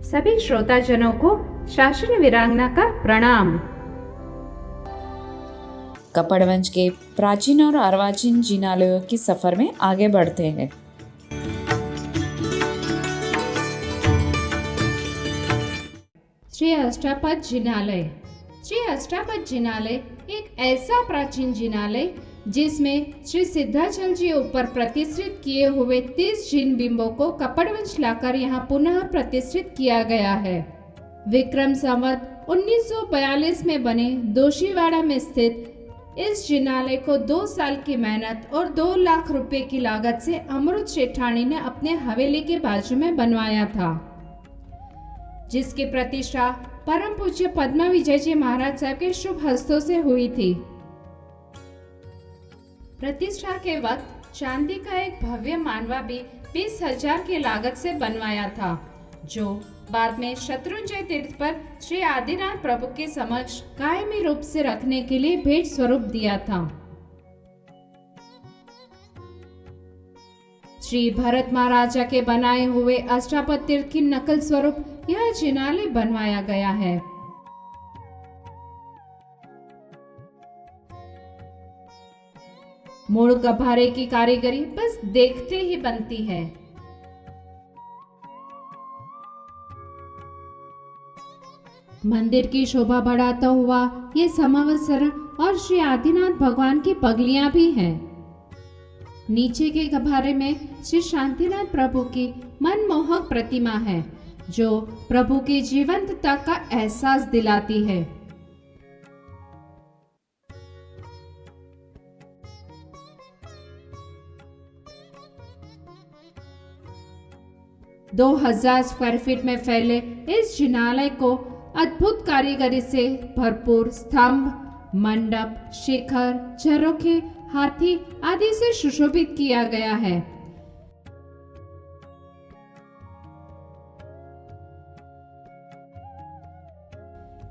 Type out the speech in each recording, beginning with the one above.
सभी श्रोताजनों को शासन वीरांगना का प्रणाम। कपड़वंज के प्राचीन और अर्वाचीन जिनालयों की सफर में आगे बढ़ते हैं। श्री अष्टापद जिनालय। श्री अष्टापद जिनालय एक ऐसा प्राचीन जिनालय जिसमें श्री सिद्धाचल जी ऊपर प्रतिष्ठित किए हुए 30 जिन बिंबों को कपड़वंज लाकर यहाँ पुनः प्रतिष्ठित किया गया है। विक्रम संवत 1942 में बने दोशीवाड़ा में स्थित इस जिनालय को 2 साल की मेहनत और 2 लाख रुपए की लागत से अमृत सेठानी ने अपने हवेली के बाजू में बनवाया था, जिसकी प्रतिष्ठा परम पूज्य पद्मा विजय जी महाराज साहब के शुभ हस्तों से हुई थी। प्रतिष्ठा के वक्त चांदी का एक भव्य मानवा भी 20,000 की लागत से बनवाया था, जो बाद में शत्रुंजय तीर्थ पर श्री आदिनाथ प्रभु के समक्ष कायमी रूप से रखने के लिए भेंट स्वरूप दिया था। श्री भरत महाराजा के बनाए हुए अष्टापद तीर्थ की नकल स्वरूप यह जिनालय बनवाया गया है। मूल गभारे की कारीगरी बस देखते ही बनती है। मंदिर की शोभा बढ़ाता हुआ ये समावसर और श्री आदिनाथ भगवान की पगलियां भी हैं। नीचे के गभारे में श्री शांतिनाथ प्रभु की मनमोहक प्रतिमा है, जो प्रभु की जीवंतता का एहसास दिलाती है। दो 2000 स्क्वायर फीट में फैले इस जिनालय को अद्भुत कारीगरी से भरपूर स्तंभ, मंडप, शिखर, झरोखे, हाथी आदि से सुशोभित किया गया है।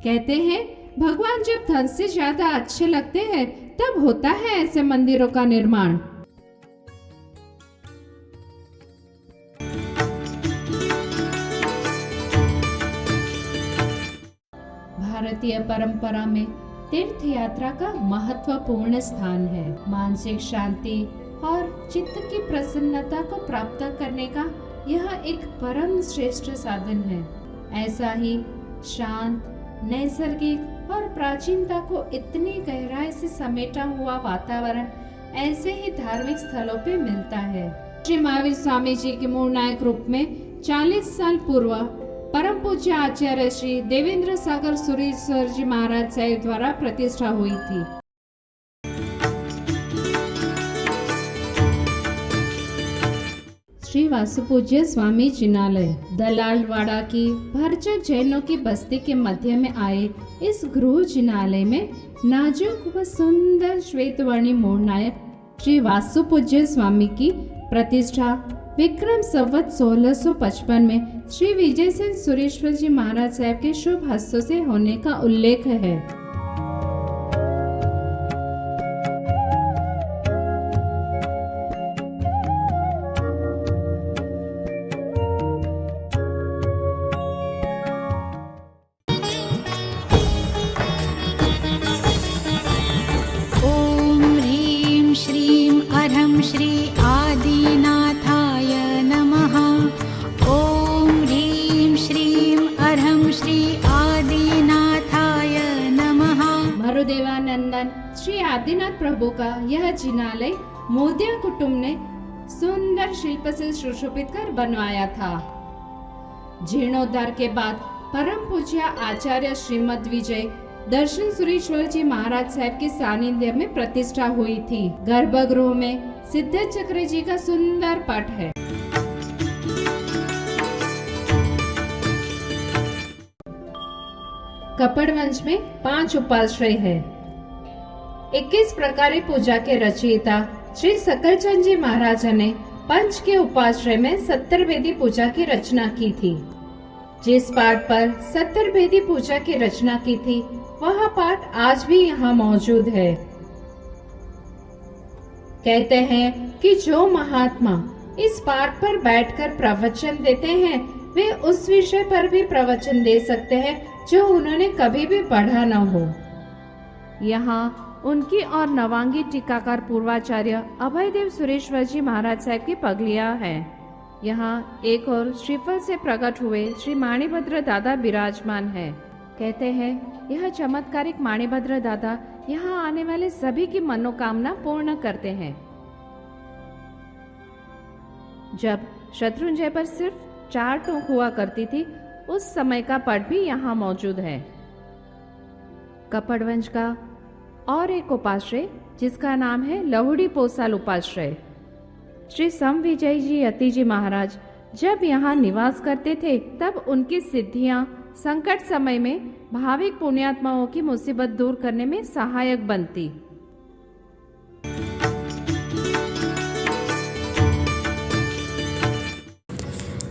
कहते हैं भगवान जब धन से ज्यादा अच्छे लगते हैं तब होता है ऐसे मंदिरों का निर्माण। भारतीय परंपरा में तीर्थ यात्रा का महत्वपूर्ण स्थान है। मानसिक शांति और चित्त की प्रसन्नता को प्राप्त करने का यह एक परम श्रेष्ठ साधन है। ऐसा ही शांत, नैसर्गिक और प्राचीनता को इतनी गहराई से समेटा हुआ वातावरण ऐसे ही धार्मिक स्थलों पे मिलता है। श्री महावीर स्वामी जी के मूल नायक रूप में 40 साल पूर्व परम पूज्य आचार्य श्री देवेंद्र सागर सुरेश्वर जी महाराज साहब द्वारा प्रतिष्ठा हुई थी। श्री वासुपूज्य स्वामी जिनालय दलालवाड़ा की भरचक जैनों की बस्ती के मध्य में आए इस गृह जिनालय में नाजुक व सुंदर श्वेतवर्णी मूल नायक श्री वासुपूज्य स्वामी की प्रतिष्ठा विक्रम संवत 1655 में श्री विजय सेन सुरेश्वर जी महाराज साहब के शुभ हस्तों से होने का उल्लेख है। ओम ह्रीं श्रीं अरहं श्री आदिनाथाय नमः। ओम ह्रीं श्रीं अरहं श्री आदिनाथाय नमः। मरुदेवानंदन श्री आदिनाथ प्रभु का यह जिनालय मोदिया कुटुंब ने सुंदर शिल्प से सुशोभित कर बनवाया था। जीर्णोद्धार के बाद परम पूज्य आचार्य श्रीमद विजय दर्शन सुरेश्वर जी महाराज साहब के सानिध्य में प्रतिष्ठा हुई थी। गर्भगृह में सिद्ध चक्र जी का सुंदर पट है। कपड़वंश में 5 उपाश्रय है। 21 प्रकार पूजा के रचयिता श्री सकलचंद जी महाराज ने पंच के उपाश्रय में 70 वेदी पूजा की रचना की थी। जिस पाठ पर 70 वेदी पूजा की रचना की थी वह पाठ आज भी यहाँ मौजूद है। कहते हैं कि जो महात्मा इस पाठ पर बैठकर प्रवचन देते हैं वे उस विषय पर भी प्रवचन दे सकते हैं जो उन्होंने कभी भी पढ़ा न हो। यहाँ उनकी और नवांगी टीकाकार पूर्वाचार्य अभयदेव सुरेश्वर जी महाराज साहब की पगलियां हैं। यहाँ एक और श्रीफल से प्रकट हुए श्री माणिभद्र दादा विराजमान है। कहते हैं यह चमत्कारिक माणिभद्र दादा यहाँ आने वाले सभी की मनोकामना पूर्ण करते हैं। जब शत्रुंजय पर सिर्फ 4 टोक हुआ करती थी, उस समय का पट भी यहाँ मौजूद है। कपड़वंश का और एक उपाश्रय जिसका नाम है लहुड़ी पोसाल उपाश्रय, श्री समविजय जी यति जी महाराज जब यहाँ निवास करते थे तब उनकी सिद्धियां संकट समय में भाविक पुण्यात्माओं की मुसीबत दूर करने में सहायक बनती।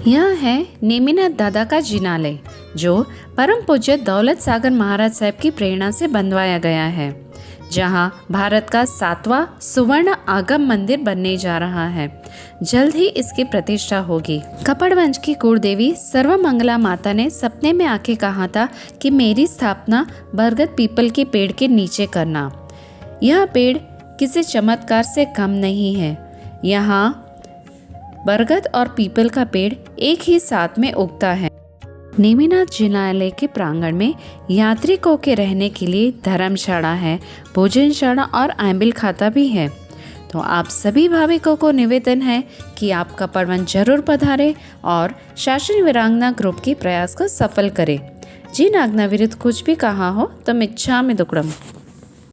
यह है नेमिनाथ दादा का जिनालय जो परम पूज्य दौलत सागर महाराज साहब की प्रेरणा से बनवाया गया है, जहां भारत का 7वां सुवर्ण आगम मंदिर बनने जा रहा है। जल्द ही इसकी प्रतिष्ठा होगी। कपड़वंश की कुलदेवी सर्वमंगला माता ने सपने में आके कहा था कि मेरी स्थापना बरगद पीपल के पेड़ के नीचे करना। यह पेड़ किसी चमत्कार से कम नहीं है। यहाँ बरगद और पीपल का पेड़ एक ही साथ में उगता है। नेमिनाथ जिनालय के प्रांगण में यात्रिकों के रहने के लिए धर्मशाला है, भोजनशाला और आंबिल खाता भी है। तो आप सभी भाविकों को निवेदन है कि आप कपड़वंश जरूर पधारें और शास्त्री वीरांगना ग्रुप के प्रयास को सफल करें। जिन आज्ञा विरुद्ध कुछ भी कहा हो तो मिच्छामि दुक्कडम।